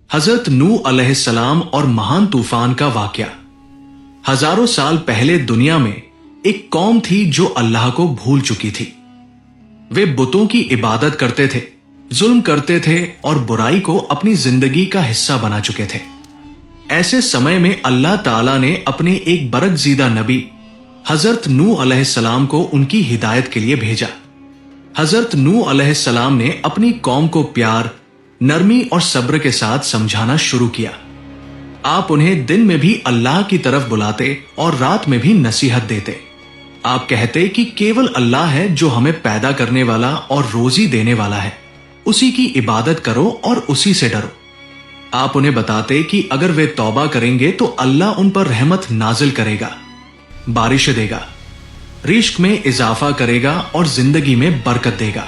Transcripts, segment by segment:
हजरत नूह अलैहिस्सलाम और महान तूफान का वाकया। हजारों साल पहले दुनिया में एक कौम थी जो अल्लाह को भूल चुकी थी। वे बुतों की इबादत करते थे, जुल्म करते थे और बुराई को अपनी जिंदगी का हिस्सा बना चुके थे। ऐसे समय में अल्लाह ताला ने अपने एक बरगज़ीदा नबी हजरत नूह अलैहिस्सलाम को उनकी हिदायत के लिए भेजा। हजरत नूह अलैहिस्सलाम ने अपनी कौम को प्यार, नरमी और सब्र के साथ समझाना शुरू किया। आप उन्हें दिन में भी अल्लाह की तरफ बुलाते और रात में भी नसीहत देते। आप कहते कि केवल अल्लाह है जो हमें पैदा करने वाला और रोजी देने वाला है, उसी की इबादत करो और उसी से डरो। आप उन्हें बताते कि अगर वे तौबा करेंगे तो अल्लाह उन पर रहमत नाजिल करेगा, बारिश देगा, रिस्क में इजाफा करेगा और जिंदगी में बरकत देगा।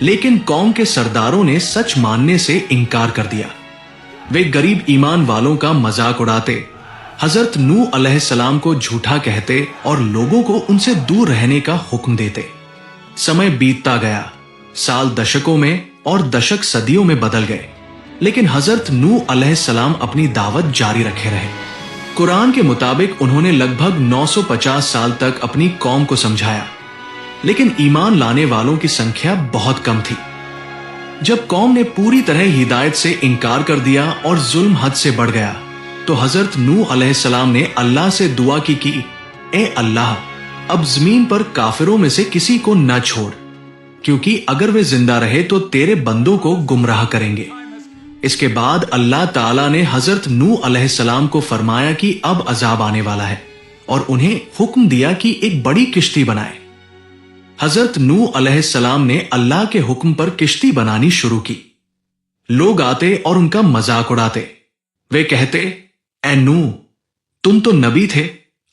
लेकिन कौम के सरदारों ने सच मानने से इनकार कर दिया। वे गरीब ईमान वालों का मजाक उड़ाते, हजरत नूह अलैहिस्सलाम को झूठा कहते और लोगों को उनसे दूर रहने का हुक्म देते। समय बीतता गया, साल दशकों में और दशक सदियों में बदल गए, लेकिन हजरत नूह अलैहिस्सलाम अपनी दावत जारी रखे रहे। कुरान के मुताबिक उन्होंने लगभग 950 साल तक अपनी कौम को समझाया, लेकिन ईमान लाने वालों की संख्या बहुत कम थी। जब कौम ने पूरी तरह हिदायत से इनकार कर दिया और जुल्म हद से बढ़ गया, तो हजरत नूह अलैहिस्सलाम ने अल्लाह से दुआ की ए अल्लाह, अब जमीन पर काफिरों में से किसी को न छोड़, क्योंकि अगर वे जिंदा रहे तो तेरे बंदों को गुमराह करेंगे। इसके बाद अल्लाह ताला ने हजरत नूह अलैहिस्सलाम को फरमाया कि अब अजाब आने वाला है और उन्हें हुक्म दिया कि एक बड़ी किश्ती बनाए। हजरत नूह अलैहिस्सलाम ने अल्लाह के हुक्म पर किश्ती बनानी शुरू की। लोग आते और उनका मजाक उड़ाते। वे कहते, ए नूह, तुम तो नबी थे,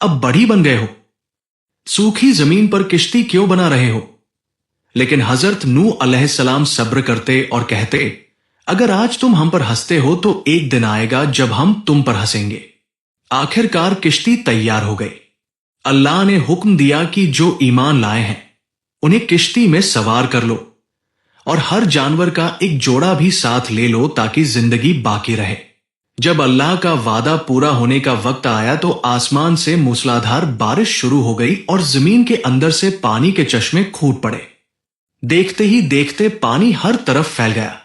अब बढ़ी बन गए हो, सूखी जमीन पर किश्ती क्यों बना रहे हो? लेकिन हजरत नूह अलैहिस्सलाम सब्र करते और कहते, अगर आज तुम हम पर हंसते हो तो एक दिन आएगा जब हम तुम पर हंसेंगे। आखिरकार किश्ती तैयार हो गई। अल्लाह ने हुक्म दिया कि जो ईमान लाए हैं उन्हें किश्ती में सवार कर लो और हर जानवर का एक जोड़ा भी साथ ले लो ताकि जिंदगी बाकी रहे। जब अल्लाह का वादा पूरा होने का वक्त आया तो आसमान से मूसलाधार बारिश शुरू हो गई और जमीन के अंदर से पानी के चश्मे फूट पड़े। देखते ही देखते पानी हर तरफ फैल गया।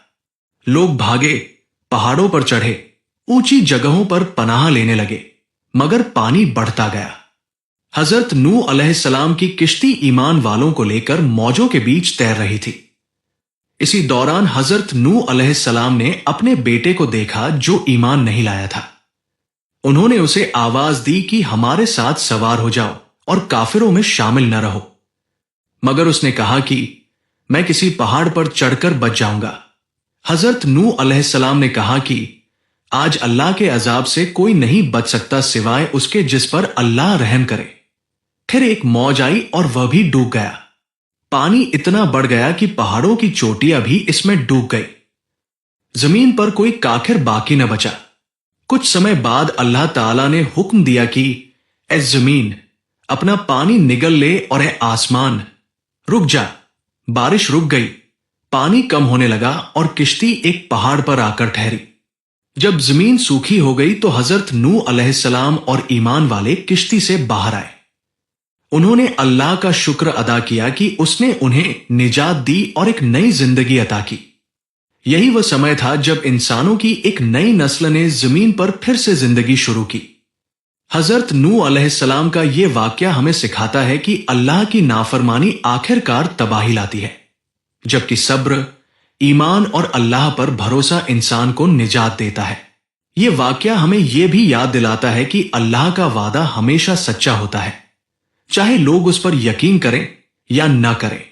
लोग भागे, पहाड़ों पर चढ़े, ऊंची जगहों पर पनाह लेने लगे, मगर पानी बढ़ता गया। हजरत नूह अलैहिस्सलाम की किश्ती ईमान वालों को लेकर मौजों के बीच तैर रही थी। इसी दौरान हजरत नूह अलैहिस्सलाम ने अपने बेटे को देखा जो ईमान नहीं लाया था। उन्होंने उसे आवाज दी कि हमारे साथ सवार हो जाओ और काफिरों में शामिल न रहो, मगर उसने कहा कि मैं किसी पहाड़ पर चढ़कर बच जाऊंगा। हजरत नूह अलैहिस्सलाम ने कहा कि आज अल्लाह के अजाब से कोई नहीं बच सकता सिवाय उसके जिस पर अल्लाह रहम करे। फिर एक मौज आई और वह भी डूब गया। पानी इतना बढ़ गया कि पहाड़ों की चोटियां भी इसमें डूब गई। जमीन पर कोई काखिर बाकी न बचा। कुछ समय बाद अल्लाह ताला ने हुक्म दिया कि ए जमीन, अपना पानी निगल ले और ए आसमान, रुक जा। बारिश रुक गई, पानी कम होने लगा और किश्ती एक पहाड़ पर आकर ठहरी। जब जमीन सूखी हो गई तो हजरत नूह अलैहिस्सलाम और ईमान वाले किश्ती से बाहर आए। उन्होंने अल्लाह का शुक्र अदा किया कि उसने उन्हें निजात दी और एक नई जिंदगी अता की। यही वह समय था जब इंसानों की एक नई नस्ल ने जमीन पर फिर से जिंदगी शुरू की। हजरत नूह अलैहिस्सलाम का यह वाकया हमें सिखाता है कि अल्लाह की नाफरमानी आखिरकार तबाही लाती है, जबकि सब्र, ईमान और अल्लाह पर भरोसा इंसान को निजात देता है। यह वाकया हमें यह भी याद दिलाता है कि अल्लाह का वादा हमेशा सच्चा होता है, चाहे लोग उस पर यकीन करें या न करें।